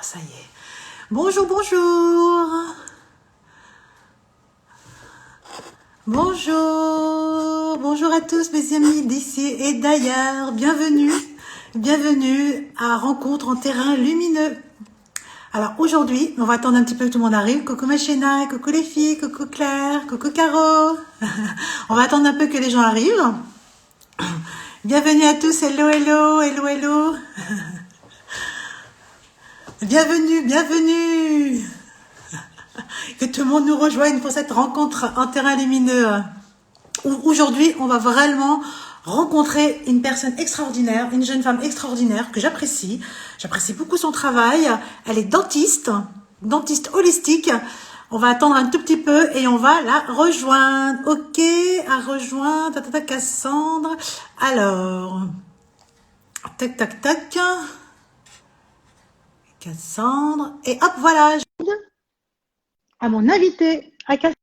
Ça y est. Bonjour, bonjour. Bonjour. Bonjour à tous mes amis d'ici et d'ailleurs. Bienvenue. Bienvenue à Rencontre en terrain lumineux. Alors aujourd'hui, on va attendre un petit peu que tout le monde arrive. Coucou Machena, coucou les filles, coucou Claire, coucou Caro. On va attendre un peu que les gens arrivent. Bienvenue à tous. Hello, hello, hello, hello. Bienvenue, bienvenue. Que tout le monde nous rejoigne pour cette rencontre en terrain lumineux. Aujourd'hui, on va vraiment rencontrer une personne extraordinaire, une jeune femme extraordinaire que j'apprécie. J'apprécie beaucoup son travail. Elle est dentiste, dentiste holistique. On va attendre un tout petit peu et on va la rejoindre. Ok, à rejoindre. Cassandre. Alors, tac, tac, tac. Cassandre. Et hop, voilà. À mon invité, à Cassandre.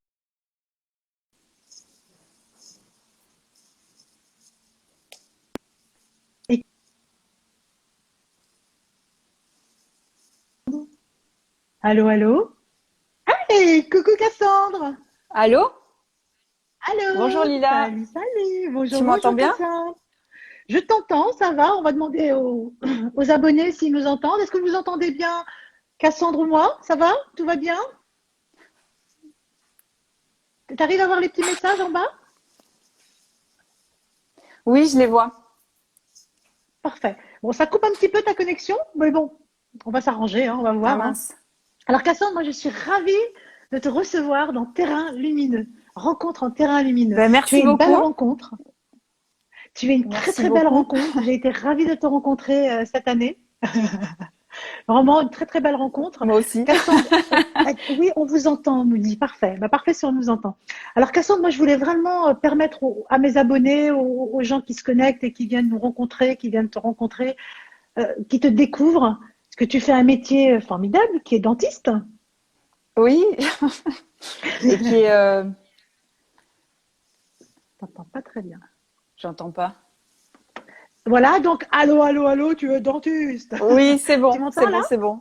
Allô, allô. Hey, coucou Cassandre. Allô? Bonjour Allô. Lila. Salut, salut. Bonjour, Tu m'entends bonjour bien? Cassandre. Je t'entends, ça va. On va demander aux abonnés s'ils nous entendent. Est-ce que vous entendez bien Cassandre ou moi? Ça va? Tout va bien? Tu arrives à voir les petits messages en bas? Oui, je les vois. Parfait. Bon, ça coupe un petit peu ta connexion, mais bon, on va s'arranger, hein, on va Ah voir, hein. mince. Alors Cassandre, moi je suis ravie de te recevoir dans Terrain Lumineux. Rencontre en terrain lumineux. Ben, Tu es merci une belle beaucoup. rencontre. Tu es une très Merci très belle beaucoup. rencontre. J'ai été ravie de te rencontrer cette année. Vraiment une très très belle rencontre. Moi aussi. Cassandre, oui, on vous entend, on nous dit. Parfait. Bah, parfait si on nous entend. Alors Cassandre, moi je voulais vraiment permettre à mes abonnés, aux gens qui se connectent et qui viennent nous rencontrer, qui viennent te rencontrer, qui te découvrent, parce que tu fais un métier formidable qui est dentiste. Oui. Et qui est... T'entends pas très bien. J'entends pas. Voilà, donc allô, allô, allô, tu es dentiste. Oui, c'est Tu bon, m'entends c'est là? bon, c'est bon.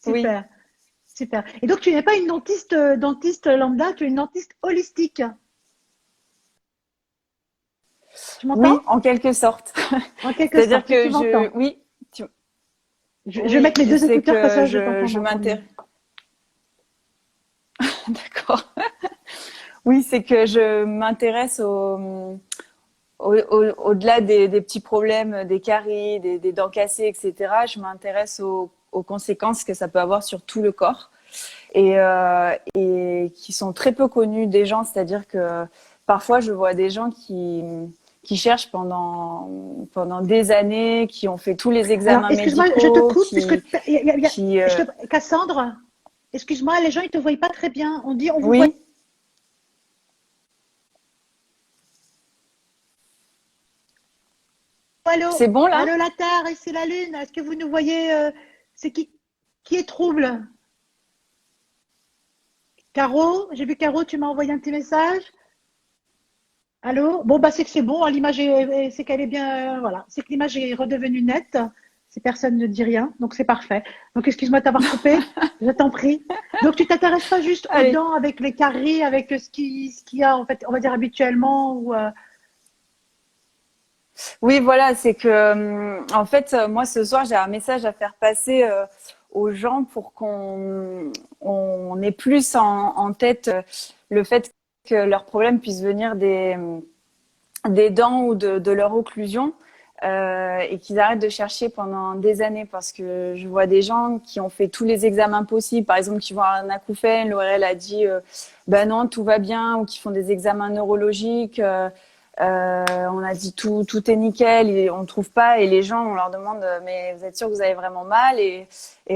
Oui. Super, super. Et donc tu n'es pas une dentiste lambda, tu es une dentiste holistique. Tu m'entends? Oui, en quelque sorte. En quelque C'est-à-dire sorte, et tu que m'entends. oui, Je vais oui, mettre mes deux c'est écouteurs, comme que ça je t'entends je un peu mieux. m'intéresse. D'accord. Oui, c'est que je m'intéresse au-delà des petits problèmes, des caries, des dents cassées, etc., je m'intéresse aux conséquences que ça peut avoir sur tout le corps et qui sont très peu connues des gens. C'est-à-dire que parfois, je vois des gens qui cherchent pendant des années, qui ont fait tous les Alors, examens excuse-moi, je te médicaux, coupe, puisque qui Cassandre, excuse-moi, les gens ils te voient pas très bien. On dit, on vous voit. oui, Allô, c'est bon là? allô la Terre, ici la Lune. Est-ce que vous nous voyez? C'est qui est trouble? Caro, j'ai vu Caro, tu m'as envoyé un petit message. Allô? Bon, bah, c'est que c'est bon, hein, l'image c'est qu'elle est bien, voilà. C'est que l'image est redevenue nette. Si personne ne dit rien, donc c'est parfait. Donc, excuse-moi de t'avoir coupé, je t'en prie. Donc, tu t'intéresses pas juste aux Allez. dents avec les caries, avec ce qu'il y a, en fait, on va dire habituellement, ou, Oui, voilà, c'est que en fait, moi ce soir, j'ai un message à faire passer aux gens pour qu'on ait plus en tête le fait que leurs problèmes puissent venir des dents ou de leur occlusion et qu'ils arrêtent de chercher pendant des années parce que je vois des gens qui ont fait tous les examens possibles, par exemple qui vont avoir un acouphène, l'ORL a dit ben non, tout va bien, ou qui font des examens neurologiques. On a dit tout est nickel et on ne trouve pas et les gens on leur demande mais vous êtes sûr que vous avez vraiment mal et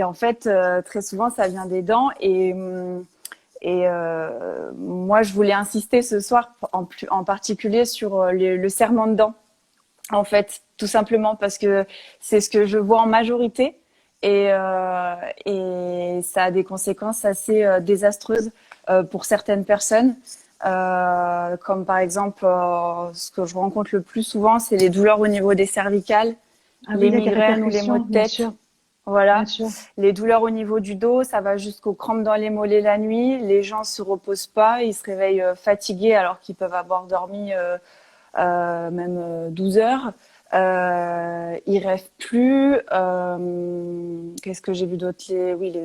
en fait très souvent ça vient des dents et moi je voulais insister ce soir en particulier sur le serrement de dents en fait tout simplement parce que c'est ce que je vois en majorité et ça a des conséquences assez désastreuses pour certaines personnes. Comme par exemple, ce que je rencontre le plus souvent, c'est les douleurs au niveau des cervicales, ah oui, les il y a des migraines ou les maux répercussions, de bien tête. sûr. Voilà. bien sûr. Les douleurs au niveau du dos, ça va jusqu'aux crampes dans les mollets la nuit. Les gens se reposent pas, ils se réveillent fatigués alors qu'ils peuvent avoir dormi même 12 heures. Ils rêvent plus. Qu'est-ce que j'ai vu d'autre?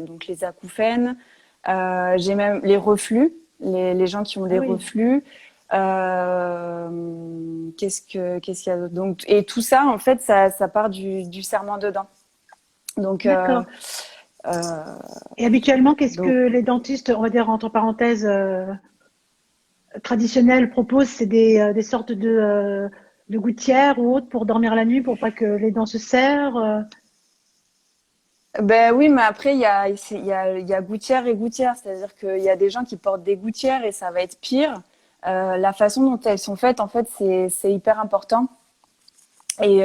Donc les acouphènes. J'ai même les reflux, les gens qui ont Ah des oui, reflux. Qu'est-ce qu'il y a d'autre? Donc, et tout ça, en fait, ça part du serment de dents. Donc, d'accord. Et habituellement, qu'est-ce donc que les dentistes, on va dire entre parenthèses, traditionnels proposent? C'est des sortes de gouttières ou autres pour dormir la nuit, pour pas que les dents se serrent. ben oui, mais après il y a gouttière et gouttière, c'est-à-dire qu'il y a des gens qui portent des gouttières et ça va être pire. La façon dont elles sont faites, en fait, c'est hyper important. Et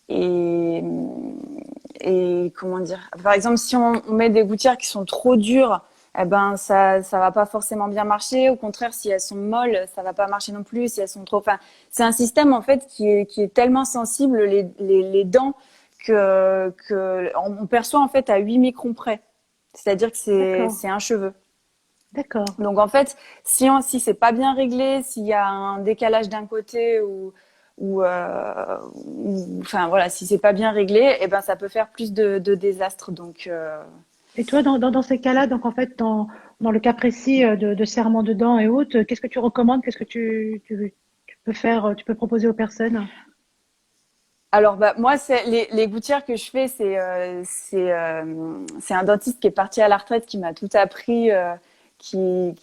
et et comment dire? Par exemple, si on met des gouttières qui sont trop dures, eh ben ça va pas forcément bien marcher. Au contraire, si elles sont molles, ça va pas marcher non plus. Si elles sont trop, enfin, c'est un système en fait qui est tellement sensible les dents que on perçoit en fait à 8 microns près. C'est-à-dire que c'est D'accord, c'est un cheveu. d'accord. Donc en fait, si c'est pas bien réglé, s'il y a un décalage d'un côté enfin voilà, si c'est pas bien réglé, eh ben ça peut faire plus de désastres. Donc Et toi, dans ces cas-là, donc en fait, dans le cas précis de serrement de dents et autres, qu'est-ce que tu recommandes? Qu'est-ce que tu peux faire, tu peux proposer aux personnes? alors bah moi c'est les gouttières que je fais, c'est un dentiste qui est parti à la retraite qui m'a tout appris, qui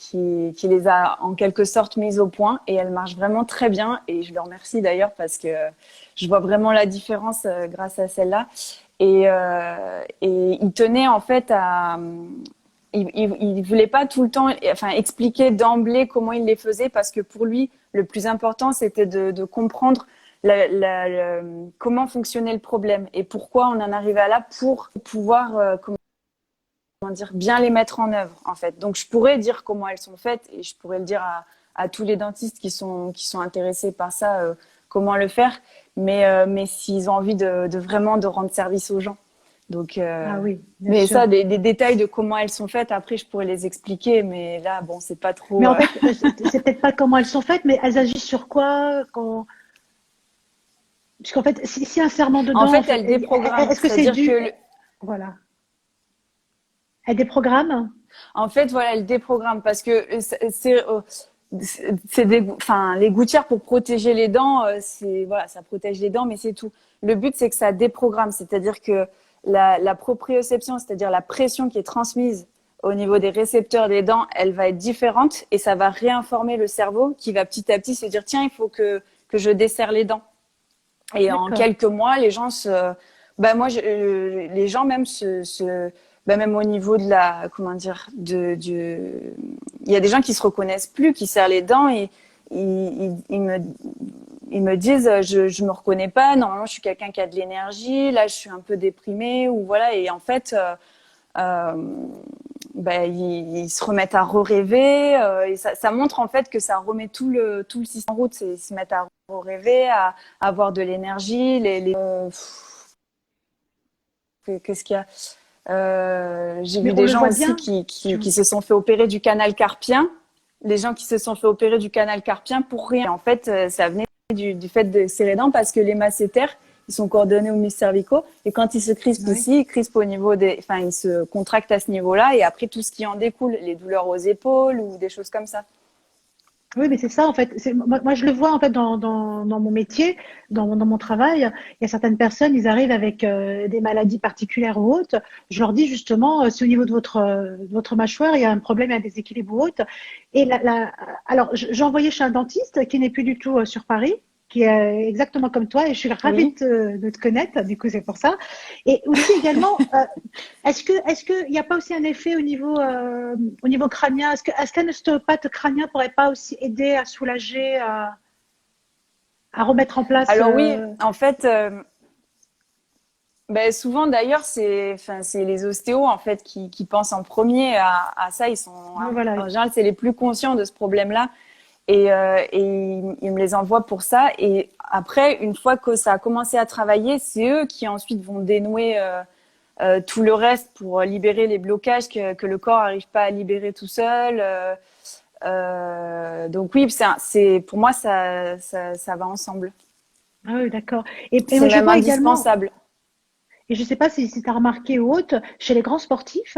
les a en quelque sorte mises au point et elles marchent vraiment très bien et je le remercie d'ailleurs parce que je vois vraiment la différence grâce à celle-là et il tenait en fait à il voulait pas tout le temps enfin expliquer d'emblée comment il les faisait parce que pour lui le plus important c'était de comprendre comment fonctionnait le problème et pourquoi on en arrivait à là pour pouvoir comment dire bien les mettre en œuvre en fait. Donc je pourrais dire comment elles sont faites et je pourrais le dire à tous les dentistes qui sont intéressés par ça comment le faire, mais s'ils ont envie de vraiment de rendre service aux gens. Donc Ah oui, bien mais sûr. ça des détails de comment elles sont faites après je pourrais les expliquer mais là bon c'est pas Mais trop en fait, c'est peut-être pas comment elles sont faites, mais elles agissent sur quoi quand... Puisqu'en fait, si un serrement de en dents, en fait fait, elles déprogramment, est-ce que c'est c'est-à-dire dû... que Voilà. Elle des programmes? en fait, voilà, elle déprogramme parce que c'est enfin, les gouttières pour protéger les dents, voilà, ça protège les dents, mais c'est tout. Le but, c'est que ça déprogramme, c'est-à-dire que la proprioception, c'est-à-dire la pression qui est transmise au niveau des récepteurs des dents, elle va être différente et ça va réinformer le cerveau qui va petit à petit se dire tiens, il faut que je desserre les dents. Et en D'accord. quelques mois, les gens les gens même même au niveau de la, comment dire, il y a des gens qui se reconnaissent plus, qui serrent les dents et ils me disent, je me reconnais pas. Normalement, je suis quelqu'un qui a de l'énergie. Là, je suis un peu déprimée ou voilà. Et en fait, euh, ils se remettent à rêver et ça montre en fait que ça remet tout le système en route. Ils se mettent à rêver, à avoir de l'énergie. Qu'est-ce qu'il y a j'ai Mais vu on des le gens voit aussi bien. qui, Tu... qui se sont fait opérer du canal carpien. Les gens qui se sont fait opérer du canal carpien pour rien. En fait, ça venait du fait de serrer les dents parce que les masséters, ils sont coordonnés aux muscles cervicaux et quand ils se crispent Oui. aussi, ils crispent au niveau enfin, ils se contractent à ce niveau-là et après tout ce qui en découle, les douleurs aux épaules ou des choses comme ça. Oui, mais c'est ça en fait. Moi, je le vois en fait dans mon métier, dans mon travail. Il y a certaines personnes, ils arrivent avec des maladies particulières ou autres. Je leur dis justement, si au niveau de votre mâchoire, il y a un problème, il y a un déséquilibre ou autre. Et alors, j'ai envoyé chez un dentiste qui n'est plus du tout sur Paris, qui est exactement comme toi, et je suis ravie Oui. de te connaître. Du coup, c'est pour ça. Et aussi également, est-ce que il n'y a pas aussi un effet au niveau crânien? Est-ce qu'un ostéopathe crânien pourrait pas aussi aider à soulager, à remettre en place Alors oui, en fait, souvent d'ailleurs, enfin, c'est les ostéos en fait qui pensent en premier à ça. Ils sont ouais, voilà. en général, c'est les plus conscients de ce problème-là. Et ils me les envoient pour ça. Et après, une fois que ça a commencé à travailler, c'est eux qui ensuite vont dénouer. tout le reste pour libérer les blocages que le corps n'arrive pas à libérer tout seul. Donc oui, c'est pour moi ça va ensemble. Ah oui, d'accord. Et C'est moi, je même vois également, indispensable. et je ne sais pas si tu as remarqué ou autre, chez les grands sportifs,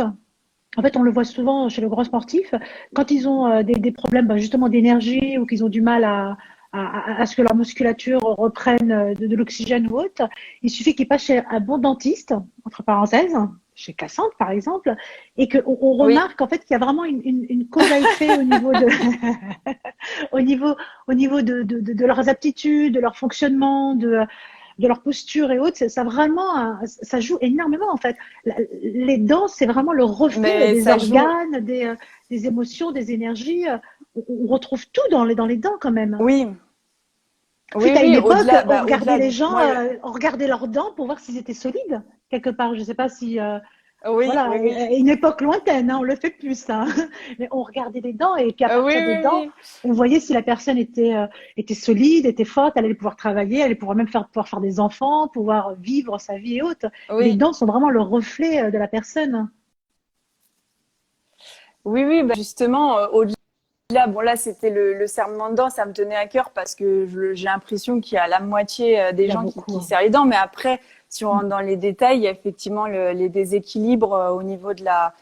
en fait, on le voit souvent chez les grands sportifs, quand ils ont des problèmes justement d'énergie ou qu'ils ont du mal à ce que leur musculature reprenne de l'oxygène ou autre, il suffit qu'ils passent chez un bon dentiste, entre parenthèses, chez Cassandre par exemple, et qu'on Oui, remarque en fait qu'il y a vraiment une cause à effet au niveau de, au niveau, au niveau de leurs aptitudes, de leur fonctionnement, de leur posture et autres. Ça vraiment, ça joue énormément en fait. Les dents, c'est vraiment le reflet mais des ça joue. organes, des émotions, des énergies. On retrouve tout dans les dents quand même. Oui, Je sais oui, qu'à une oui. époque, Au-delà, on bah, regardait au-delà. les gens, Moi, on regardait leurs dents pour voir s'ils étaient solides quelque part. Je sais pas si, oui, voilà, oui, oui. une époque lointaine, hein, on le fait plus ça. Mais on regardait les dents et puis à Oui, partir des oui, dents, oui. on voyait si la personne était solide, était forte, elle allait pouvoir travailler, elle allait pouvoir même pouvoir faire des enfants, pouvoir vivre sa vie et autres. Les Oui, dents sont vraiment le reflet de la personne. oui, oui. Bah, justement, au-delà, bon là, c'était le serrement de dents, ça me tenait à cœur parce que j'ai l'impression qu'il y a la moitié Il des y a gens beaucoup, qui hein. serrent les dents. Mais après, si on rentre Mm. dans les détails, il y a effectivement les déséquilibres au niveau de la.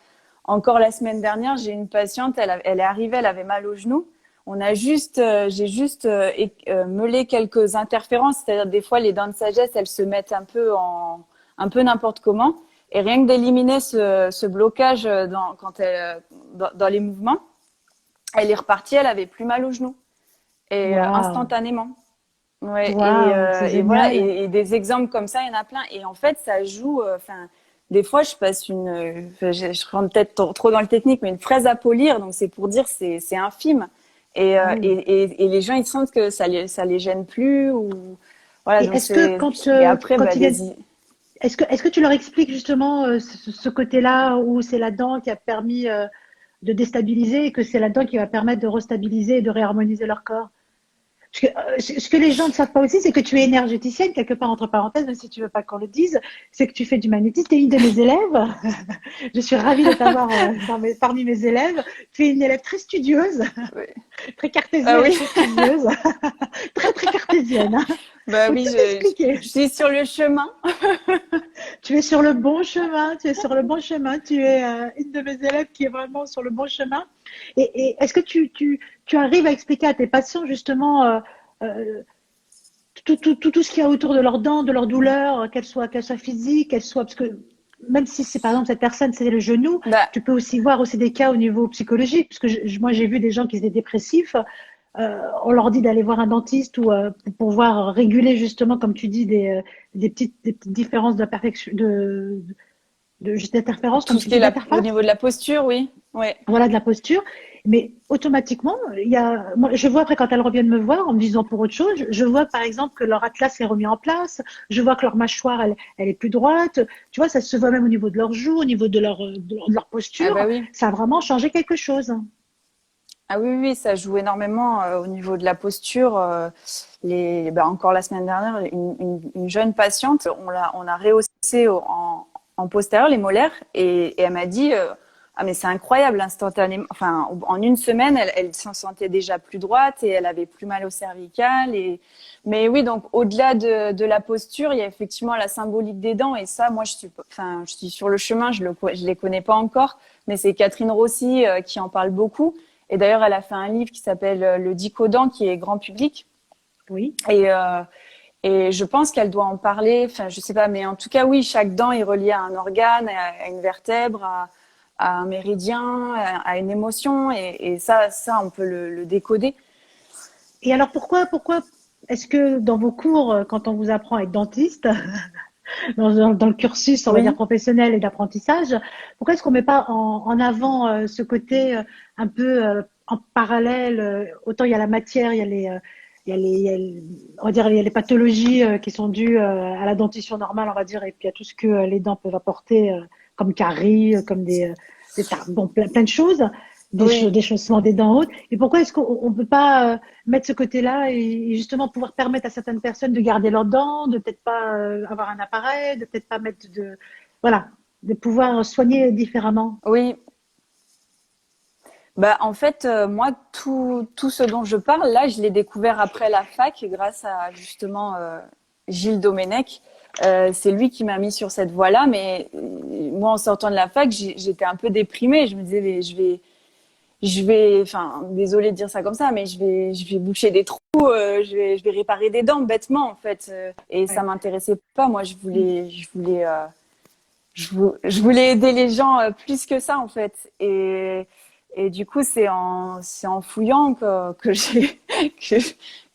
Encore la semaine dernière, j'ai une patiente, elle est arrivée, elle avait mal au genou. J'ai juste meulé quelques interférences, c'est-à-dire des fois les dents de sagesse, elles se mettent un peu n'importe comment. Et rien que d'éliminer ce blocage quand dans les mouvements, elle est repartie, elle avait plus mal au genou et Waouh, instantanément. Ouais, waouh, c'est et voilà, génial. et des exemples comme ça, il y en a plein. Et en fait, ça joue. Enfin, des fois, je passe je rentre peut-être trop dans le technique, mais une fraise à polir. Donc, c'est pour dire, c'est infime. Ah oui. Et les gens, ils sentent que ça les gêne plus ou voilà. Et Donc est-ce que c'est et après, quand bah il est, des est-ce que tu leur expliques justement ce côté-là où c'est la dent qui a permis de déstabiliser et que c'est la dent qui va permettre de restabiliser et de réharmoniser leur corps? Ce que les gens ne savent pas aussi, c'est que tu es énergéticienne, quelque part entre parenthèses, même si tu veux pas qu'on le dise, c'est que tu fais du magnétisme. Tu es une de mes élèves. Je suis ravie de t'avoir parmi mes élèves. Tu es une élève très studieuse, ouais. très Ah cartésienne et oui, très studieuse. Très, très cartésienne, hein. bah Faut oui, tout expliquer. je suis sur le chemin. Tu es sur le bon chemin, tu es sur le bon chemin, tu es une de mes élèves qui est vraiment sur le bon chemin. Et est-ce que tu arrives à expliquer à tes patients justement euh, tout ce qu'il y a autour de leurs dents, de leurs douleurs, qu'elles soient physiques, qu'elles soient... Parce que même si c'est par exemple cette personne, c'est le genou, Bah tu peux aussi voir aussi des cas au niveau psychologique. Parce que moi, j'ai vu des gens qui étaient dépressifs. On leur dit d'aller voir un dentiste ou pour pouvoir réguler justement, comme tu dis, des petites différences d'imperfection, juste d'interférence, tout comme ce tu qui est dis, au d'interface, niveau de la posture, oui, ouais. voilà, de la posture. Mais automatiquement, moi, je vois après quand elles reviennent me voir en me disant pour autre chose, je vois par exemple que leur atlas est remis en place, je vois que leur mâchoire, elle est plus droite. Tu vois, ça se voit même au niveau de leurs joues, au niveau de leur Ah bah posture. oui. Ça a vraiment changé quelque chose. Ah oui, oui, ça joue énormément au niveau de la posture. Bah, encore la semaine dernière, une jeune patiente, on a rehaussé en postérieur les molaires et elle m'a dit, ah mais c'est incroyable, instantanément. Enfin, en une semaine, elle s'en sentait déjà plus droite et elle avait plus mal au cervical. Mais oui, donc au-delà de la posture, il y a effectivement la symbolique des dents et ça, moi, je suis sur le chemin, je les connais pas encore, mais c'est Catherine Rossi qui en parle beaucoup. Et d'ailleurs, elle a fait un livre qui s'appelle Le Dicodent, qui est grand public. Oui. Et, euh, et je pense qu'elle doit en parler. Enfin, je sais pas, mais en tout cas, oui, chaque dent est reliée à un organe, à une vertèbre, à un méridien, à une émotion. Et ça, on peut le décoder. Et alors pourquoi est-ce que dans vos cours, quand on vous apprend à être dentiste, dans le cursus, on va dire, Oui. professionnel et d'apprentissage, pourquoi est-ce qu'on met pas en avant ce côté un peu en parallèle, autant il y a la matière, il y a on va dire, il y a les pathologies qui sont dues à la dentition normale, on va dire, et puis à tout ce que les dents peuvent apporter, comme caries, comme bon, plein de choses, Oui. déchaussements des dents hautes. Et pourquoi est-ce qu'on peut pas mettre ce côté-là et justement pouvoir permettre à certaines personnes de garder leurs dents, de peut-être pas avoir un appareil, de peut-être pas mettre de... Voilà. de pouvoir soigner différemment? Oui, bah en fait, moi, tout ce dont je parle, là, je l'ai découvert après la fac grâce à justement Gilles Domenech. C'est lui qui m'a mis sur cette voie-là, mais moi, en sortant de la fac, j'étais un peu déprimée. Je me disais, mais enfin, désolée de dire ça comme ça, mais je vais boucher des trous, je vais réparer des dents bêtement en fait. Et ça Ouais. m'intéressait pas. Moi, je voulais aider les gens plus que ça en fait. Et du coup, c'est en fouillant que j'ai que,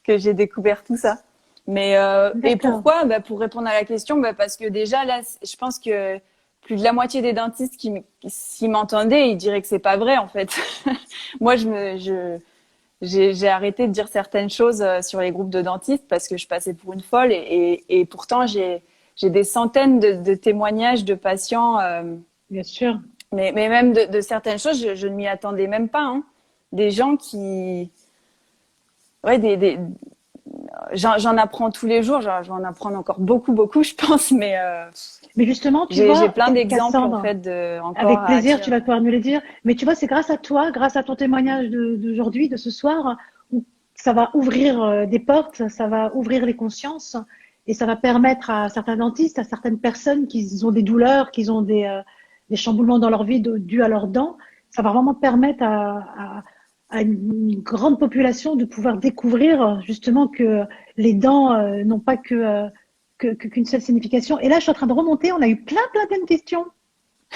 que j'ai découvert tout ça. Mais et D'accord. pourquoi? Bah, pour répondre à la question, bah, parce que déjà là, je pense que plus de la moitié des dentistes s'ils m'entendaient, ils diraient que c'est pas vrai en fait. Moi, j'ai arrêté de dire certaines choses sur les groupes de dentistes parce que je passais pour une folle et pourtant j'ai des centaines de témoignages de patients, Bien sûr. mais même de certaines choses, je ne m'y attendais même pas. Hein. Des gens qui, ouais, j'en apprends tous les jours, je vais en apprendre encore beaucoup, je pense, mais Mais justement, tu j'ai vois, plein d'exemples en Cassandre, fait de encore avec à plaisir, tu dire. vas pouvoir me le dire. Mais tu vois, c'est grâce à toi, grâce à ton témoignage d'aujourd'hui, de ce soir, où ça va ouvrir des portes, ça va ouvrir les consciences et ça va permettre à certains dentistes, à certaines personnes qui ont des douleurs, qui ont des chamboulements dans leur vie dus à leurs dents, ça va vraiment permettre à une grande population de pouvoir découvrir justement que les dents n'ont pas qu'une seule signification. Et là, je suis en train de remonter. On a eu plein de questions.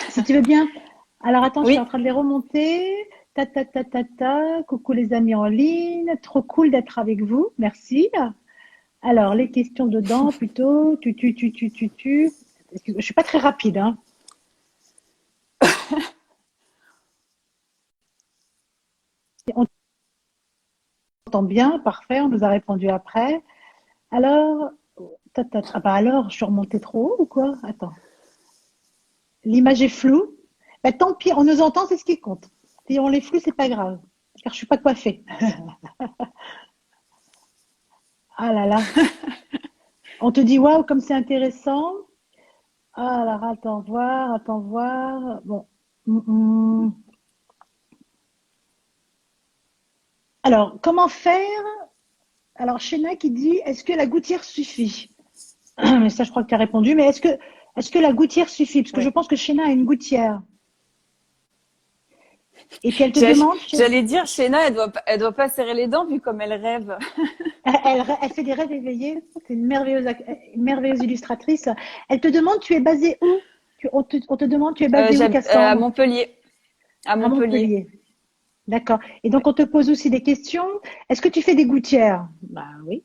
Si tu veux bien. Alors, attends, je suis en Oui, train de les remonter. Ta, ta, ta, ta, ta. Coucou les amis en ligne. Trop cool d'être avec vous. Merci. Alors, les questions dedans, plutôt. Tu. Je suis pas très rapide, hein. On entend bien. Parfait. On nous a répondu après. Alors, ah bah alors, je suis remontée trop haut ou quoi? Attends. L'image est floue. Bah, tant pis, on nous entend, c'est ce qui compte. Si on les floue, c'est pas grave. Car je suis pas coiffée. Ah là là. On te dit waouh, comme c'est intéressant. Ah, alors, attends voir. Bon. Mm. Alors, comment faire? Alors, Shena qui dit, est-ce que la gouttière suffit? Mais ça, je crois que tu as répondu. Mais est-ce que la gouttière suffit? Parce que je ouais. pense que Shena a une gouttière. Et puis elle te demande, J'allais dire, Shena, elle doit pas serrer les dents vu comme elle rêve. elle fait des rêves éveillés. C'est une merveilleuse illustratrice. Elle te demande, tu es basée où? On te demande, tu es basée où, À Cassandre? Montpellier. À À Montpellier. Montpellier. D'accord. Et Ouais. donc, on te pose aussi des questions. Est-ce que tu fais des gouttières? Bah oui.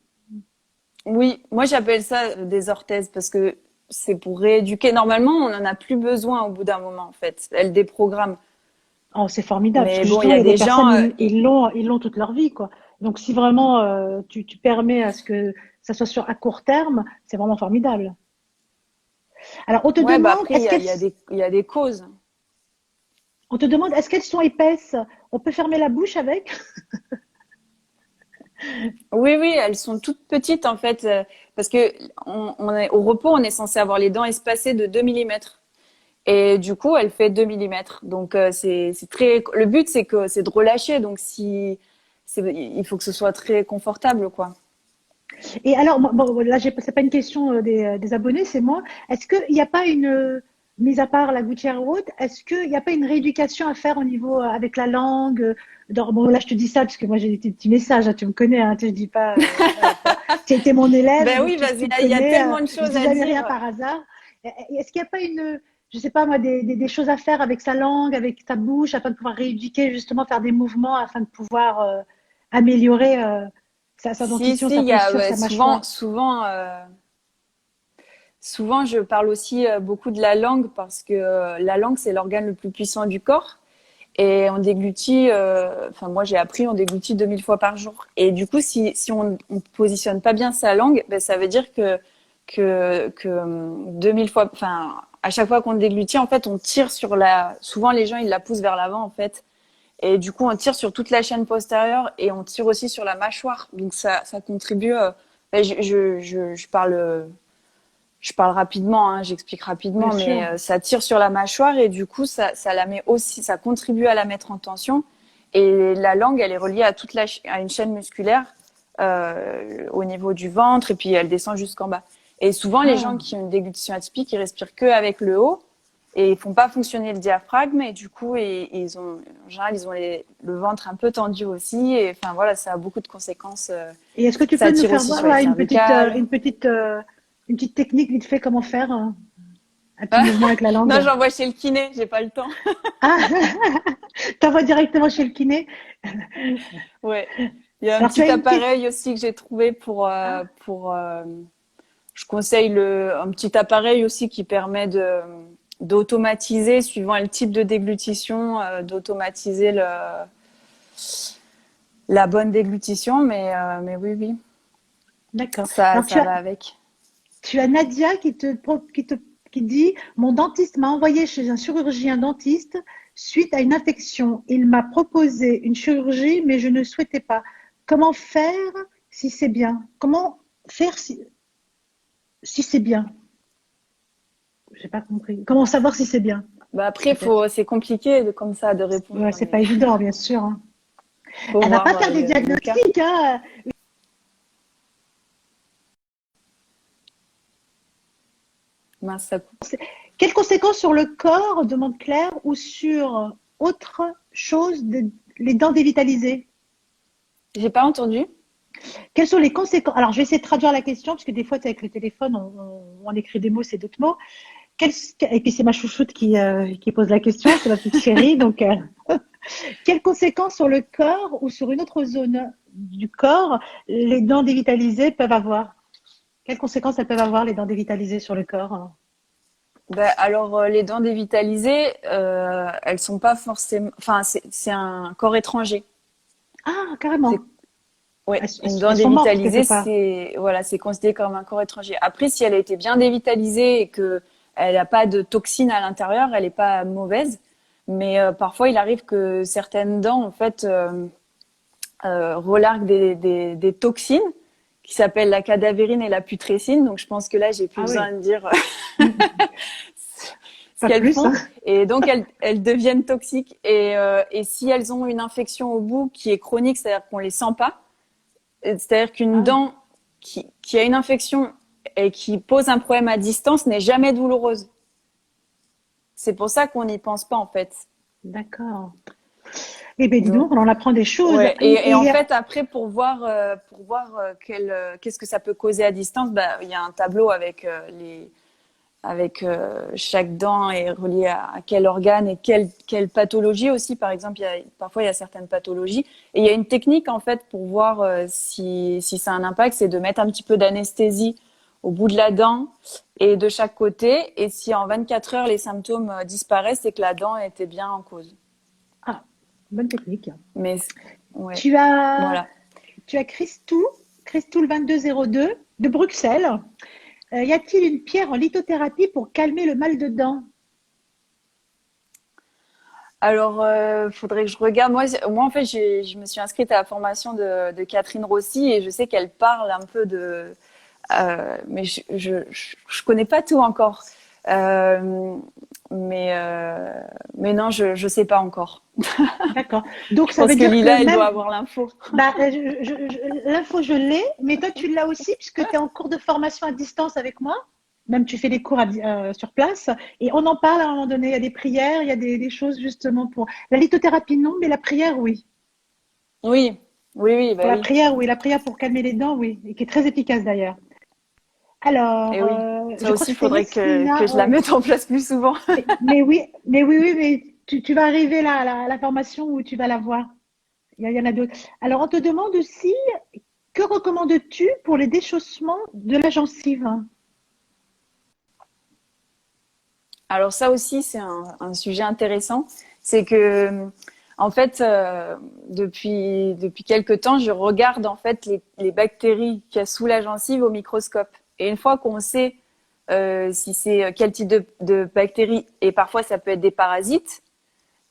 Oui, moi j'appelle ça des orthèses parce que c'est pour rééduquer. Normalement, on en a plus besoin au bout d'un moment en fait. Elle déprogramme. Oh, c'est formidable, parce Mais que bon, il y justement, il a y a des des personnes, gens. ils l'ont toute leur vie, quoi. Donc, si vraiment tu permets à ce que ça soit sur à court terme, c'est vraiment formidable. Alors, Ouais, bah après il y a des causes. on te demande, est-ce qu'elles sont épaisses? On peut fermer la bouche avec? Oui, elles sont toutes petites en fait parce que on est au repos, on est censé avoir les dents espacées de 2 millimètres. Et du coup, elle fait 2 millimètres. Donc c'est très. Le but c'est de relâcher. Donc si il faut que ce soit très confortable quoi. Et alors, bon, là, c'est pas une question des abonnés, c'est moi. Est-ce qu'il n'y a pas mise à part la gouttière ou autre, est-ce qu'il n'y a pas une rééducation à faire au niveau avec la langue bon, là, je te dis ça parce que moi, j'ai des petits messages, hein, tu me connais, hein, je dis pas, voilà, tu été mon élève, Ben donc oui, tu vas-y, me il y a connais, tellement de je choses dis à jamais rien dire. par hasard. Est-ce qu'il n'y a pas je sais pas moi, des choses à faire avec sa langue, avec sa bouche, afin de pouvoir rééduquer, justement, faire des mouvements afin de pouvoir améliorer sa dentition, Si, sa il y a posture, sa mâchoire? souvent, je parle aussi beaucoup de la langue parce que la langue, c'est l'organe le plus puissant du corps. Et on déglutit, enfin moi j'ai appris, on déglutit 2000 fois par jour. Et du coup, si on positionne pas bien sa langue, ben, ça veut dire que 2000 fois, enfin à chaque fois qu'on déglutit, en fait, on tire sur la. Souvent les gens ils la poussent vers l'avant en fait. Et du coup, on tire sur toute la chaîne postérieure et on tire aussi sur la mâchoire. Donc ça contribue. Ben, je parle Je parle rapidement, hein, j'explique rapidement, Bien sûr. mais ça tire sur la mâchoire et du coup, ça la met aussi, ça contribue à la mettre en tension. Et la langue, elle est reliée à à une chaîne musculaire au niveau du ventre et puis elle descend jusqu'en bas. Et souvent, les gens Ah, qui ont une déglutition atypique, ils respirent que avec le haut et ils font pas fonctionner le diaphragme et du coup, ils ont, en général, ils ont le ventre un peu tendu aussi. Et enfin voilà, ça a beaucoup de conséquences. et est-ce que tu peux Ça nous tire faire aussi voir sur les là cervicales. une petite technique vite fait comment faire un petit mouvement avec la Non, langue? j'envoie chez le kiné, j'ai pas le temps. Ah, t'envoies directement chez le kiné. Ouais. Il y a un Alors tu as petit une question. appareil aussi que j'ai trouvé je conseille un petit appareil aussi qui permet d'automatiser, suivant le type de déglutition, d'automatiser la bonne déglutition. Mais oui, oui, D'accord. ça, Alors ça va avec. tu as Nadia qui dit, mon dentiste m'a envoyé chez un chirurgien dentiste suite à une infection. Il m'a proposé une chirurgie, mais je ne souhaitais pas. Comment faire si c'est bien? Comment faire si c'est bien? J'ai pas compris. Comment savoir si c'est bien? Bah après, Peut-être. c'est compliqué comme ça de Ouais, répondre, c'est pas mais évident, bien sûr, hein. faut Elle va pas voir faire des le cas. diagnostics, hein. Mince, ça coupe. Quelles conséquences sur le corps, demande Claire, ou sur autre chose, les dents dévitalisées? J'ai pas entendu. Quelles sont les conséquences? Alors, je vais essayer de traduire la question, parce que des fois, avec le téléphone, on écrit des mots, c'est d'autres mots. Et puis, c'est ma chouchoute qui pose la question, c'est ma petite chérie. Donc, quelles conséquences sur le corps ou sur une autre zone du corps les dents dévitalisées peuvent avoir? Quelles conséquences elles peuvent avoir, les dents dévitalisées sur le corps? Ben, alors, les dents dévitalisées, elles sont pas forcément. Enfin, c'est un corps étranger. Ah, C'est carrément. ouais, Elles, une elles- dent elles sont mortes quelque dévitalisée, part. c'est considéré comme un corps étranger. Après, si elle a été bien dévitalisée et que elle n'a pas de toxines à l'intérieur, elle n'est pas mauvaise. Mais parfois, il arrive que certaines dents, en fait, relarguent des toxines qui s'appellent la cadavérine et la putrécine. Donc, je pense que là, j'ai plus Ah besoin oui, de dire ce pas qu'elles plus, hein. font. Et donc, elles deviennent toxiques. Et si elles ont une infection au bout qui est chronique, c'est-à-dire qu'on les sent pas, c'est-à-dire qu'une Ah oui, dent qui a une infection et qui pose un problème à distance n'est jamais douloureuse. C'est pour ça qu'on n'y pense pas, en fait. d'accord. Eh bien, dis donc, Donc, on en apprend des choses. ouais. Et en fait, après, pour voir qu'est-ce que ça peut causer à distance, bah, il y a un tableau avec chaque dent est reliée à quel organe et quelle pathologie aussi. Par exemple, parfois il y a certaines pathologies et il y a une technique en fait pour voir si ça a un impact, c'est de mettre un petit peu d'anesthésie au bout de la dent et de chaque côté. Et si en 24 heures les symptômes disparaissent, c'est que la dent était bien en cause. ah, bonne technique. Mais ouais, Tu as, voilà. tu as Christou le 2202 de Bruxelles. Y a-t-il une pierre en lithothérapie pour calmer le mal de dents? Alors, faudrait que je regarde. Moi, en fait, je me suis inscrite à la formation de Catherine Rossi et je sais qu'elle parle un peu mais je connais pas tout encore. Euh, mais non, je sais pas encore. D'accord. Donc, Je ça pense veut que dire que Lila, elle doit même, avoir l'info. bah, l'info, je l'ai, mais toi, tu l'as aussi, puisque tu es en cours de formation à distance avec moi. Même tu fais des cours sur place. Et on en parle à un moment donné. Il y a des prières, il y a des choses justement pour. La lithothérapie, non, mais la prière, oui. Oui, oui, oui, bah Pour la oui. prière, oui. La prière pour calmer les dents, oui. Et qui est très efficace d'ailleurs. Et Alors, oui. Ça je crois aussi, que il c'était faudrait que Nesrina. je la Ouais. mette en place plus souvent. Mais oui, tu vas arriver là, à la formation où tu vas la voir. Il y en a d'autres. Alors, on te demande aussi, que recommandes-tu pour les déchaussements de la gencive? Alors ça aussi, c'est un sujet intéressant. C'est que, en fait, depuis quelque temps, je regarde en fait les bactéries qu'il y a sous la gencive au microscope. Et une fois qu'on sait si c'est quel type de bactéries, et parfois ça peut être des parasites,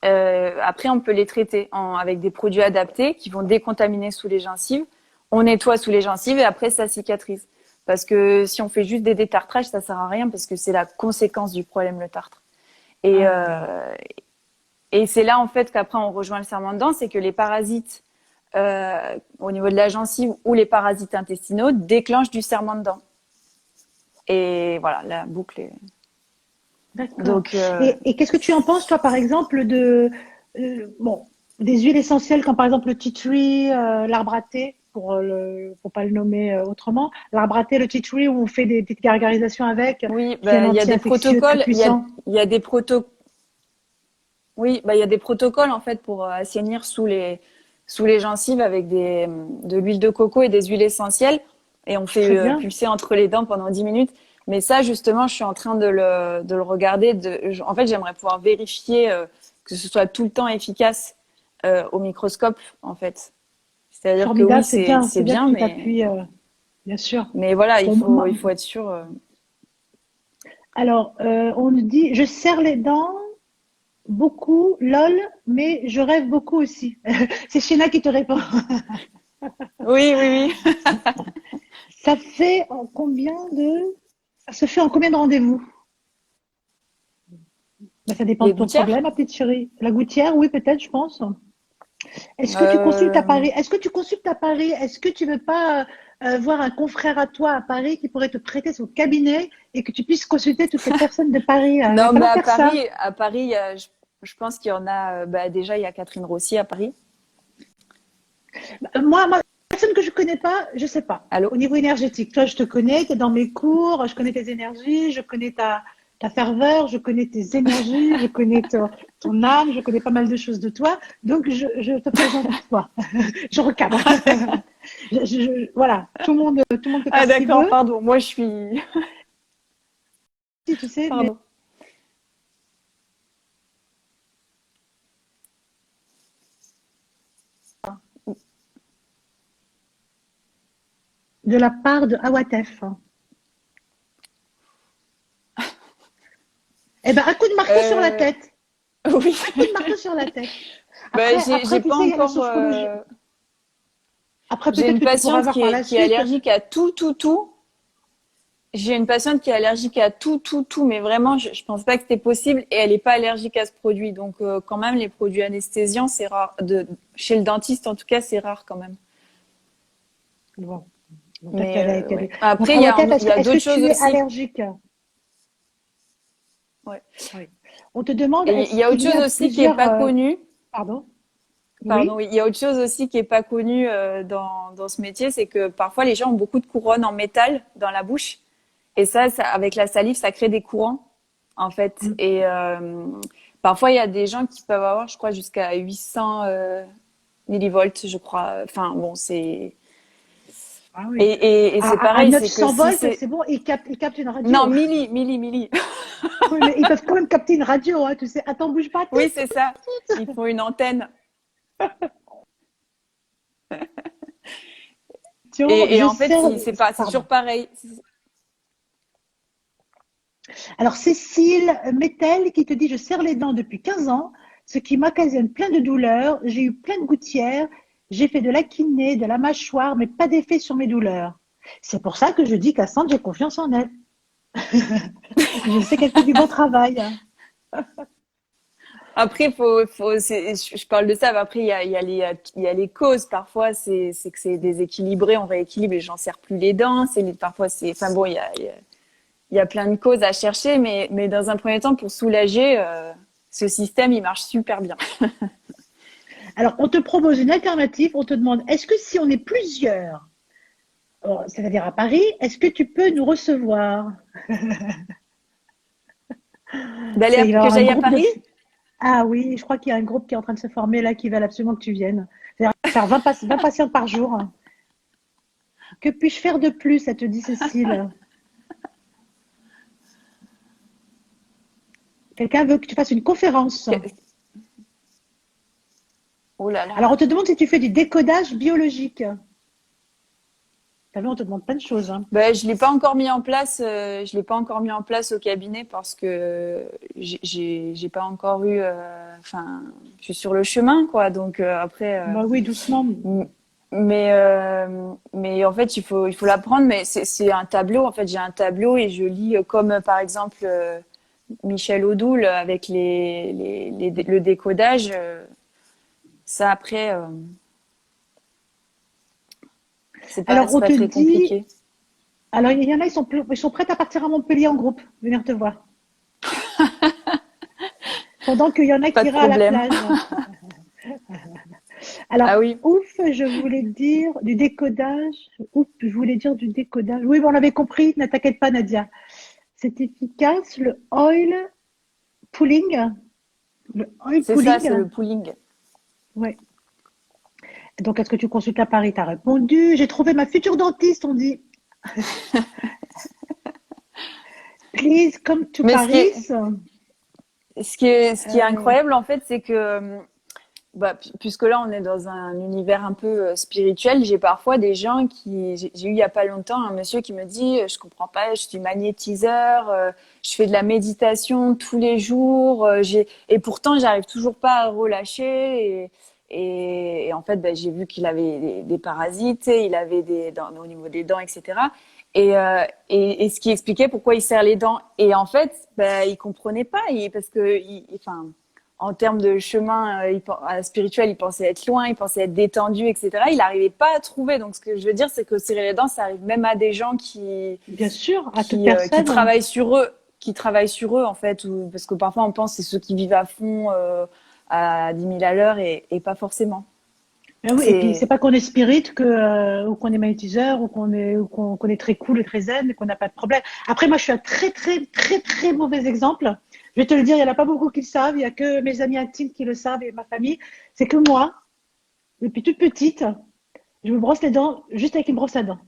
après on peut les traiter avec des produits adaptés qui vont décontaminer sous les gencives. On nettoie sous les gencives et après ça cicatrise. Parce que si on fait juste des détartrages, ça sert à rien parce que c'est la conséquence du problème, le tartre. Et, et c'est là, en fait, qu'après, on rejoint le serment de dents, c'est que les parasites au niveau de la gencive ou les parasites intestinaux déclenchent du serment de dents. Et voilà, la boucle est... D'accord. Donc, Et qu'est-ce que tu en penses, toi, par exemple, bon, des huiles essentielles comme par exemple le tea tree, l'arbre à thé, pour pas le nommer autrement, l'arbre à thé, le tea tree, où on fait des petites gargarisations avec, oui, qui est un il y a des anti-infectieux très protocoles, puissant. il y a des oui, il y a des protocoles en fait pour assainir sous les gencives avec de l'huile de coco et des huiles essentielles et on Très fait bien. pulser entre les dents pendant 10 minutes. Mais ça justement, je suis en train de le regarder. En fait, j'aimerais pouvoir vérifier que ce soit tout le temps efficace au microscope en fait. C'est-à-dire que oui, Formidable, c'est c'est bien que bien, tu t'appuies, bien sûr. mais voilà, Bon, il faut être sûr. alors, on nous dit, je serre les dents beaucoup, lol, mais je rêve beaucoup aussi. C'est Shena qui te répond. Oui, oui, oui. Ça fait en combien de... Ça se fait en combien de rendez-vous? Ben, ça dépend Les de ton gouttières. problème, ma petite chérie. La gouttière, oui, peut-être, je pense. Est-ce que tu consultes à Euh, Paris? Est-ce que tu consultes à Paris? Est-ce que tu veux pas voir un confrère à toi à Paris qui pourrait te prêter son cabinet et que tu puisses consulter toutes les personnes de Paris? Il va Non, mais falloir faire ça. À Paris, je pense qu'il y en a. Bah, déjà, il y a Catherine Rossi à Paris. Moi, personne que je connais pas, je sais pas. Allô? Au niveau énergétique, toi, je te connais, tu es dans mes cours, je connais tes énergies, je connais ta ferveur, je connais tes énergies, je connais ton âme, je connais pas mal de choses de toi. Donc, je te présente toi. Je recadre. Voilà, tout le monde peut faire Ah, ce qu'il d'accord, veut, pardon. Moi, je suis. si tu sais, mais Pardon. de la part de Awatef. Eh ben, un coup de marteau sur la Euh, tête. Oui. Un coup de marteau sur la tête. Bah, Après, j'ai tu pas sais, il y a la encore. sophrologie. Après, J'ai peut-être une que tu pourras patiente voir par la qui est suite. allergique à tout. J'ai une patiente qui est allergique à tout. Mais vraiment, je pense pas que c'était possible. Et elle n'est pas allergique à ce produit. Donc, quand même, les produits anesthésiants, c'est rare. Chez le dentiste, en tout cas, c'est rare quand même. Bon, bon, peut-être Mais qu'elle est... ouais. Donc, Après, Awatef, il y a est-ce que d'autres choses tu es aussi. allergique? Ouais. Oui. On te demande, Et il est-ce y a autre qu'il y chose a aussi qui est plusieurs... pas connue. pardon? Pardon, Oui. oui. Il y a autre chose aussi qui est pas connue dans ce métier, c'est que parfois les gens ont beaucoup de couronnes en métal dans la bouche. Et ça, avec la salive, ça crée des courants, en fait. Mm. Et parfois, il y a des gens qui peuvent avoir, je crois, jusqu'à 800 millivolts, je crois. Enfin, bon, c'est... Ah oui. Et c'est À pareil, c'est que 900 si volts, c'est... c'est bon, ils captent une Non, radio. milli. Oui, mais ils peuvent quand même capter une radio, hein, tu sais. Attends, bouge pas. Oui, c'est ça. Il faut une antenne. Et Je en fait, sers... c'est Pardon. toujours pareil. Alors, Cécile Mettel qui te dit, je serre les dents depuis 15 ans, ce qui m'occasionne plein de douleurs. J'ai eu plein de gouttières. J'ai fait de la kiné, de la mâchoire, mais pas d'effet sur mes douleurs. C'est pour ça que je dis Cassandre, j'ai confiance en elle. Je sais qu'elle fait du bon travail. Après, je parle de ça, mais après, il y a les causes. Parfois, c'est que c'est déséquilibré, on rééquilibre et j'en serre plus les dents. Parfois, enfin bon, il y a plein de causes à chercher, mais dans un premier temps, pour soulager, ce système, il marche super bien. Alors, on te propose une alternative. On te demande, est-ce que si on est plusieurs, c'est-à-dire à Paris, est-ce que tu peux nous recevoir? Il va y Que avoir un j'aille à groupe de... Paris? Ah oui, je crois qu'il y a un groupe qui est en train de se former là qui veulent absolument que tu viennes. C'est-à-dire faire 20 patients par jour. Que puis-je faire de plus, ça te dit Cécile? Quelqu'un veut que tu fasses une conférence. Que- Oh là Alors, là. on te demande si tu fais du décodage biologique. T'as vu, on te demande plein de choses, hein. Ben, je l'ai pas encore mis en place. Je l'ai pas encore mis en place au cabinet parce que j'ai pas encore eu. Enfin, je suis sur le chemin, quoi. Donc après. Bah oui, doucement. mais en fait, il faut l'apprendre. Mais c'est un tableau. En fait, j'ai un tableau et je lis comme par exemple Michel Odoul avec le décodage. Ça après, Alors, c'est on pas te très dit, compliqué. alors il y en a, ils sont prêts à partir à Montpellier en groupe, venir te voir. Pendant qu'il y en a Pas qui de ira à la problème. plage. Alors, Ah oui, ouf, je voulais dire du décodage. Ouf, je voulais dire du décodage. Oui, bon, on l'avait compris, ne t'inquiète pas, Nadia. C'est efficace, le oil pulling. Le oil c'est ça, c'est pulling. le pooling. Ouais. Donc, est-ce que tu consultes à Paris? T'as répondu. J'ai trouvé ma future dentiste, on dit. Please come to Mais Paris. ce qui est incroyable en fait, c'est que bah, puisque là on est dans un univers un peu spirituel, j'ai parfois des gens j'ai eu il y a pas longtemps un monsieur qui me dit je comprends pas, je suis magnétiseur, je fais de la méditation tous les jours, et pourtant j'arrive toujours pas à relâcher et en fait bah, j'ai vu qu'il avait des parasites, il avait au niveau des dents, etc. Et ce qui expliquait pourquoi il serre les dents. Et en fait, bah, il comprenait pas, parce que, enfin, en termes de chemin spirituel, il pensait être loin, il pensait être détendu, etc. Il n'arrivait pas à trouver. Donc, ce que je veux dire, c'est que serrer les dents, ça arrive même à des gens Bien sûr, à toute qui personne. travaillent sur eux, en fait, parce que parfois on pense que c'est ceux qui vivent à fond, à 10 000 à l'heure, et pas forcément. Ben oui, et puis c'est C'est, pas qu'on est spirit ou qu'on est magnétiseur ou qu'on est très cool et très zen et qu'on n'a pas de problème. Après, moi, je suis un très très très très mauvais exemple. Je vais te le dire, il y en a pas beaucoup qui le savent. Il y a que mes amis intimes qui le savent et ma famille. C'est que moi, depuis toute petite, je me brosse les dents juste avec une brosse à dents,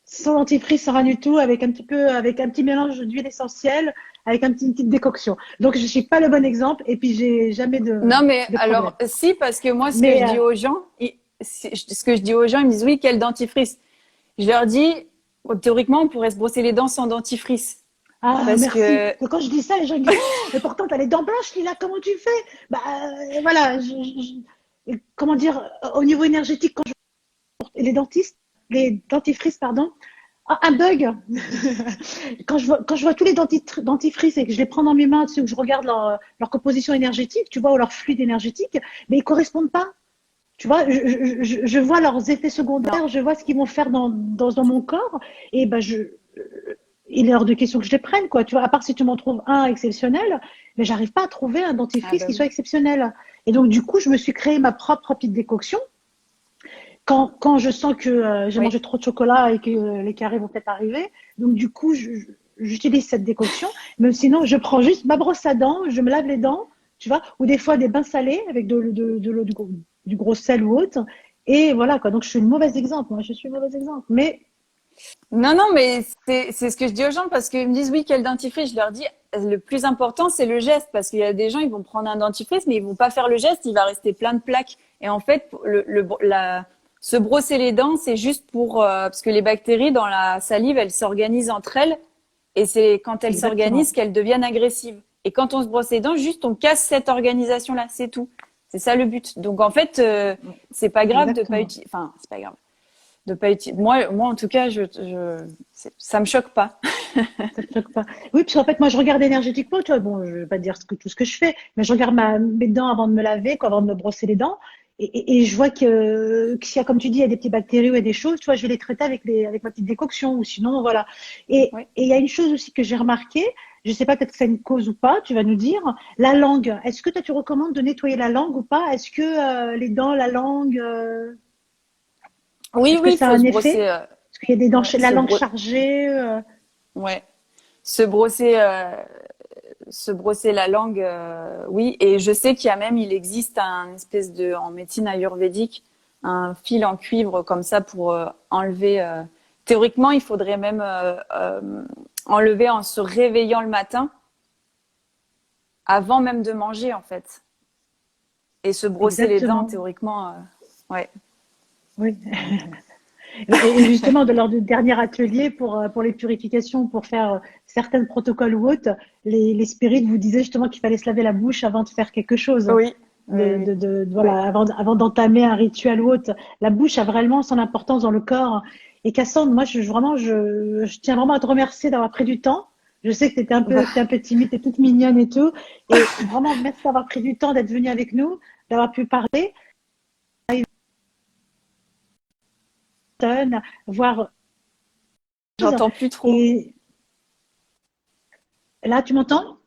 sans dentifrice, sans rien du tout, avec un petit mélange d'huile essentielle, avec une petite décoction. Donc, je suis pas le bon exemple et puis j'ai jamais Non, mais de problème. alors, si, parce que moi, ce que je Mais dis aux gens, ce que je dis aux gens, ils me disent oui, quel dentifrice? Je leur dis, théoriquement, on pourrait se brosser les dents sans dentifrice. ah, Parce merci. que, Parce que quand je dis ça, les gens me disent, oh, mais pourtant, t'as les dents blanches, Lila, comment tu fais? Bah, voilà, comment dire, au niveau énergétique, les dentistes, les dentifrices, pardon, ah, un bug. Quand je vois tous les dentifrices et que je les prends dans mes mains, tu sais, que je regarde leur composition énergétique, tu vois, ou leur fluide énergétique, mais ils correspondent pas. Tu vois, je vois leurs effets non. secondaires, je vois ce qu'ils vont faire dans mon corps, et ben il est hors de question que je les prenne, quoi. Tu vois, à part si tu m'en trouves un exceptionnel, mais j'arrive pas à trouver un Ah dentifrice bah qui soit oui. exceptionnel. Et donc, du coup, je me suis créé ma propre petite décoction. Quand je sens que j'ai Oui. mangé trop de chocolat et que les caries vont peut-être arriver, donc du coup, j'utilise cette décoction. Mais sinon, je prends juste ma brosse à dents, je me lave les dents, tu vois, ou des fois des bains salés avec de l'eau du gros sel ou autre. Et voilà, quoi. Donc, je suis une mauvaise exemple. Moi, je suis une mauvaise exemple. Mais Non, non, mais c'est ce que je dis aux gens parce qu'ils me disent oui, quel dentifrice? Je leur dis, le plus important, c'est le geste parce qu'il y a des gens, ils vont prendre un dentifrice, mais ils vont pas faire le geste, il va rester plein de plaques. Et en fait, se brosser les dents, c'est juste parce que les bactéries dans la salive, elles s'organisent entre elles. Et c'est quand elles s'organisent exactement, qu'elles deviennent agressives. Et quand on se brosse les dents, juste on casse cette organisation-là, c'est tout. C'est ça le but. Donc en fait, c'est pas grave de pas exactement. utiliser. Enfin, c'est pas grave de pas utiliser. Moi en tout cas, ça me choque pas. Ça te choque pas. Oui, puis en fait, moi, je regarde énergétiquement, tu vois. Bon, je vais pas dire tout ce que je fais, mais je regarde mes dents avant de me laver, quoi, avant de me brosser les dents. Et je vois que s'il y a, comme tu dis, il y a des petites bactéries ou il y a des choses, tu vois, je vais les traiter avec ma petite décoction, ou sinon, voilà. Oui. Et il y a une chose aussi que j'ai remarqué, je sais pas, peut-être que c'est une cause ou pas, tu vas nous dire, la langue. Est-ce que toi, tu recommandes de nettoyer la langue ou pas? Est-ce que les dents, la langue, Oui, est-ce que oui, il ça a faut un se effet? brosser. Est-ce qu'il y a des dents, Ouais, la langue chargée? ouais, se brosser, se brosser la langue. Oui, et je sais qu'il y a même, il existe un espèce en médecine ayurvédique, un fil en cuivre comme ça pour enlever. Théoriquement, il faudrait même enlever en se réveillant le matin, avant même de manger en fait, et se brosser les dents. Exactement. Théoriquement, ouais. Oui. Et justement, de lors du dernier atelier pour les purifications, pour faire certains protocoles ou autres, les spirites vous disaient justement qu'il fallait se laver la bouche avant de faire quelque chose. Oui. Oui, oui. voilà, avant d'entamer un rituel ou autre. La bouche a vraiment son importance dans le corps. Et Cassandre, moi, je tiens vraiment à te remercier d'avoir pris du temps. Je sais que t'es un peu timide, t'es toute mignonne et tout. Et vraiment, merci d'avoir pris du temps, d'être venue avec nous, d'avoir pu parler, voir. J'entends plus trop. Et là, tu m'entends?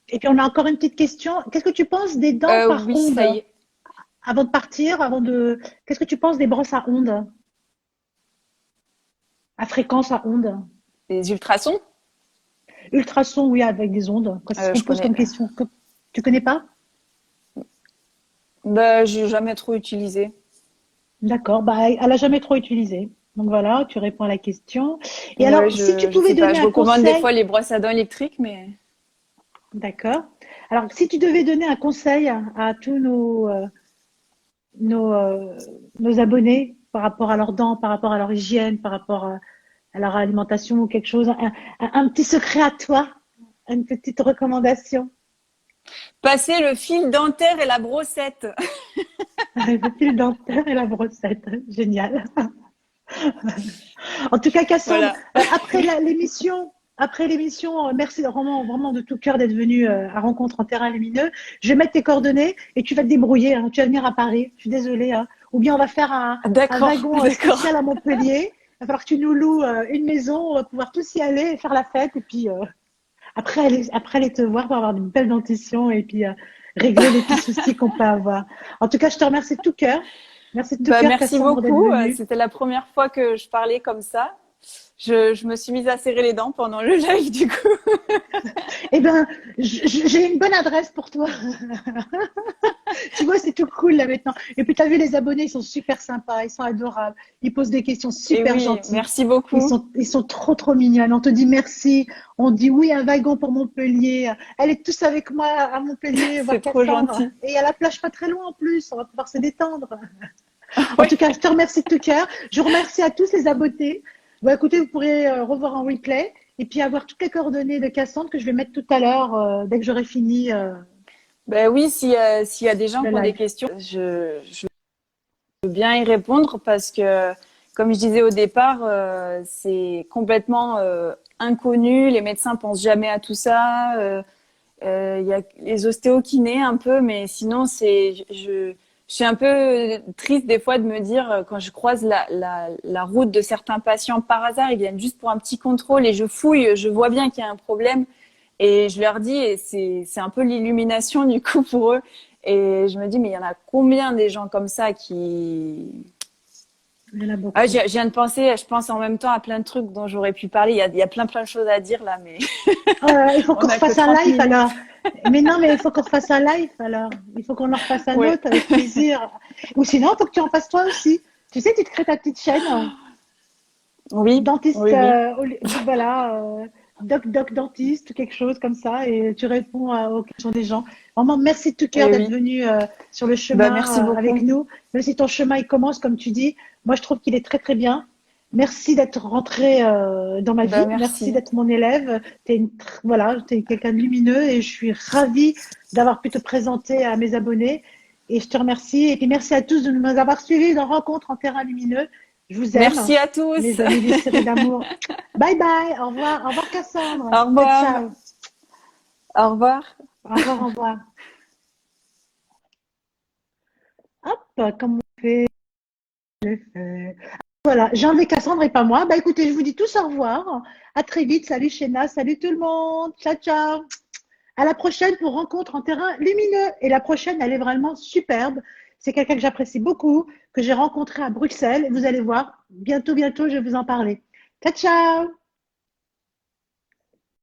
Et puis, on a encore une petite question. Qu'est-ce que tu penses des dents par Oui, ça y onde? est. Avant de partir, qu'est-ce que tu penses des brosses à ondes? À fréquence à ondes? Les ultrasons, Ultrasons, oui, avec des ondes. C'est ce qu'on je pose connais. comme question. Tu connais pas? Bah, j'ai jamais trop utilisé. D'accord. Bah, elle a jamais trop utilisé. Donc voilà, tu réponds à la question. Et Ouais, alors, si tu je pouvais sais pas. donner Je un recommande des conseil, fois les brosses à dents électriques, mais d'accord. Alors, si tu devais donner un conseil à tous nos, euh, nos abonnés par rapport à leurs dents, par rapport à leur hygiène, par rapport à leur alimentation ou quelque chose, un petit secret à toi, une petite recommandation. passer le fil dentaire et la brossette. Le fil dentaire et la brossette. Génial. En tout cas, Cassandre, Voilà. après l'émission, merci vraiment, vraiment de tout cœur d'être venue à Rencontre en terrain lumineux. Je vais mettre tes coordonnées et tu vas te débrouiller, hein. Tu vas venir à Paris. Je suis désolée, hein. Ou bien on va faire un D'accord, wagon d'accord. spécial à Montpellier. Il va falloir que tu nous loues une maison. On va pouvoir tous y aller et faire la fête. Et puis après aller te voir pour avoir une belle dentition et puis régler les petits soucis qu'on peut avoir. En tout cas, je te remercie de tout cœur. Merci de tout Bah, cœur, merci Cassandre, d'être beaucoup. venue. C'était la première fois que je parlais comme ça. Je me suis mise à serrer les dents pendant le live du coup. Eh ben, j'ai une bonne adresse pour toi. Tu vois, c'est tout cool là maintenant. Et puis, tu as vu, les abonnés, ils sont super sympas, ils sont adorables. Ils posent des questions Et super oui, gentilles. merci beaucoup. Ils sont trop, trop mignonnes. On te dit merci. On dit oui, un wagon pour Montpellier. Allez tous avec moi à Montpellier, C'est voir trop Cassandre. gentil. Et à la plage, pas très loin en plus. On va pouvoir se détendre. En Oui. tout cas, je te remercie de tout cœur. Je vous remercie à tous les abonnés. Bon, écoutez, vous pourrez revoir en replay et puis avoir toutes les coordonnées de Cassandre que je vais mettre tout à l'heure dès que j'aurai fini Ben oui, s'il y a des gens le qui ont des live. questions, je veux bien y répondre parce que, comme je disais au départ, c'est complètement inconnu. Les médecins pensent jamais à tout ça. Il y a les ostéokinés un peu, mais sinon, je suis un peu triste des fois de me dire, quand je croise la route de certains patients par hasard, ils viennent juste pour un petit contrôle et je fouille, je vois bien qu'il y a un problème. Et je leur dis, et c'est un peu l'illumination du coup pour eux. Et je me dis, mais il y en a combien des gens comme ça qui... Il y en a Ah, beaucoup. je viens de penser, je pense en même temps à plein de trucs dont j'aurais pu parler. Il y a plein de choses à dire là, mais Il faut on qu'on n'a que refasse un 30 live minutes. alors. Mais non, mais il faut qu'on refasse un live alors. Il faut qu'on en refasse un Ouais, autre avec plaisir. Ou sinon, il faut que tu en fasses toi aussi. Tu sais, tu te crées ta petite chaîne. oui, Dentiste, oui, oui. voilà, doc dentiste, quelque chose comme ça, et tu réponds aux questions des gens. Vraiment, merci de tout cœur Et d'être oui. venu sur le Bah, chemin merci avec beaucoup. nous. Même si ton chemin il commence, comme tu dis, moi je trouve qu'il est très très bien. Merci d'être rentré dans ma Bah, vie. Merci merci. d'être mon élève. Voilà, t'es quelqu'un de lumineux et je suis ravie d'avoir pu te présenter à mes abonnés. Et je te remercie. Et puis merci à tous de nous avoir suivis dans Rencontre en terrain lumineux. Je vous aime, Merci à mes tous. amis des séries d'amour. Bye bye, au revoir Cassandre. Au Ciao, revoir. ciao. Au revoir. Au revoir, au revoir. Hop, comment on fait? Voilà, j'ai enlevé Cassandre et pas moi. Bah écoutez, je vous dis tous au revoir. À très vite. Salut Shéna, salut tout le monde. Ciao, ciao. À la prochaine pour Rencontre en terrain lumineux. Et la prochaine, elle est vraiment superbe. C'est quelqu'un que j'apprécie beaucoup, que j'ai rencontré à Bruxelles. Vous allez voir, bientôt, bientôt, je vais vous en parler. Ciao, ciao.